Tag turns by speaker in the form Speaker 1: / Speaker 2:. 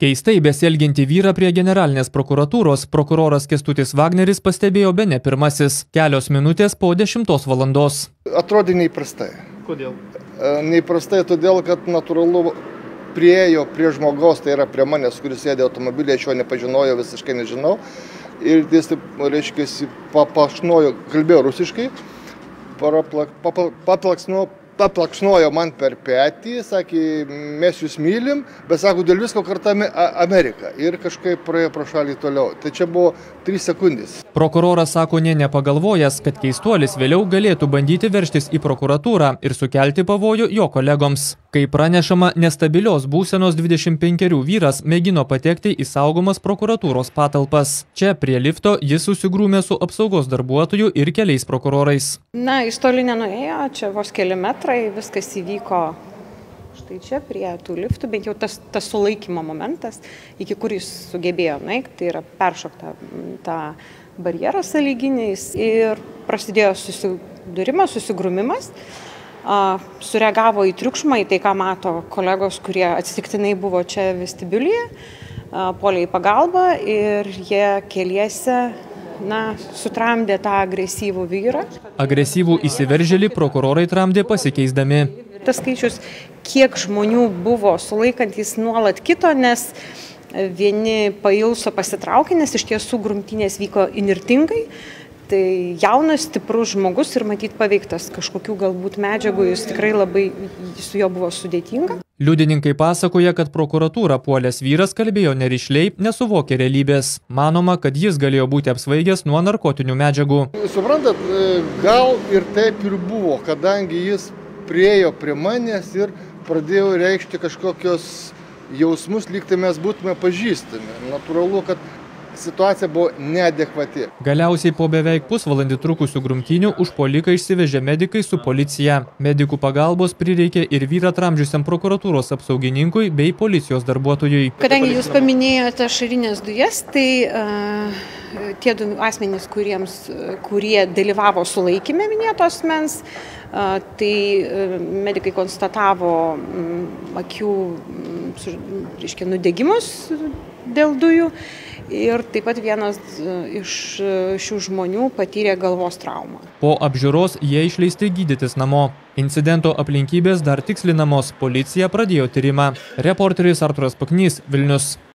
Speaker 1: Keistai besielginti vyrą prie generalinės prokuratūros prokuroras Kęstutis Vagneris pastebėjo bene pirmasis, kelios minutės po 10 valandos.
Speaker 2: Atrodė neįprastai.
Speaker 1: Kodėl?
Speaker 2: Neįprastai todėl, kad natūralu priėjo prie žmogaus, tai yra prie manęs, kuris sėdė automobilyje, aš jo nepažinojau, visiškai nežinau. Ir jis, reiškia, paplakšnojo, kalbėjo rusiškai, paplakšnojo man per petį, sakė, mes jūs mylim, bet sako, dėl visko kartame Ameriką. Ir kažkaip praėjo pro šalį toliau. Tai čia buvo 3 sekundės.
Speaker 1: Prokuroras sako, nepagalvojęs, kad keistuolis vėliau galėtų bandyti veržtis į prokuratūrą ir sukelti pavojų jo kolegoms. Kai pranešama, nestabilios būsenos 25 vyras mėgino patekti į saugomas prokuratūros patalpas. Čia prie lifto jis susigrūmė su apsaugos darbuotoju ir keliais prokurorais.
Speaker 3: Na, jis toli nenuėjo, čia vos keli metrai, viskas įvyko štai čia prie tų liftų, bent jau tas sulaikymo momentas, iki kur jis sugebėjo nueiti, tai yra peršokta tą barjerą sąlyginiais ir prasidėjo susidūrimas, susigrūmimas. Sureagavo į triukšmą, į tai, ką mato kolegos, kurie atsitiktinai buvo čia vestibiulyje, puolė į pagalbą ir jie keliese sutramdė tą agresyvų vyrą.
Speaker 1: Agresyvų įsiveržėlį prokurorai tramdė pasikeisdami.
Speaker 3: Tas skaičius, kiek žmonių buvo sulaikantys, nuolat kito, nes vieni pailso pasitraukė, nes iš tiesų grumtynės vyko įnirtingai. Tai jaunas, stiprus žmogus ir matyt paveiktas kažkokių galbūt medžiagų, jis tikrai labai su juo buvo sudėtinga.
Speaker 1: Liudininkai pasakoja, kad prokuratūrą puolęs vyras kalbėjo nerišliai, nesuvokė realybės. Manoma, kad jis galėjo būti apsvaigęs nuo narkotinių medžiagų.
Speaker 2: Suprantat, gal ir taip ir buvo, kadangi jis priėjo prie manęs ir pradėjo reikšti kažkokios jausmus, lyg tai mes būtume pažįstami. Natūralu, kad situacija buvo neadekvati.
Speaker 1: Galiausiai po beveik pusvalandį trukusių grumtynių užpuoliką išsivežė medikai su policija. Medikų pagalbos prireikė ir vyrą tramdžiusiam prokuratūros apsaugininkui bei policijos darbuotojui.
Speaker 3: Kadangi jūs paminėjote ašarinės dujas, tai tie 2 asmenys, kurie dalyvavo sulaikyme minėto asmens, tai medikai konstatavo akių nudegimus dėl dujų. Ir taip pat vienas iš šių žmonių patyrė galvos traumą.
Speaker 1: Po apžiūros jie išleisti gydytis namo. Incidento aplinkybės dar tikslinamos, policija pradėjo tyrimą. Reporteris Arturas Paknys, Vilnius.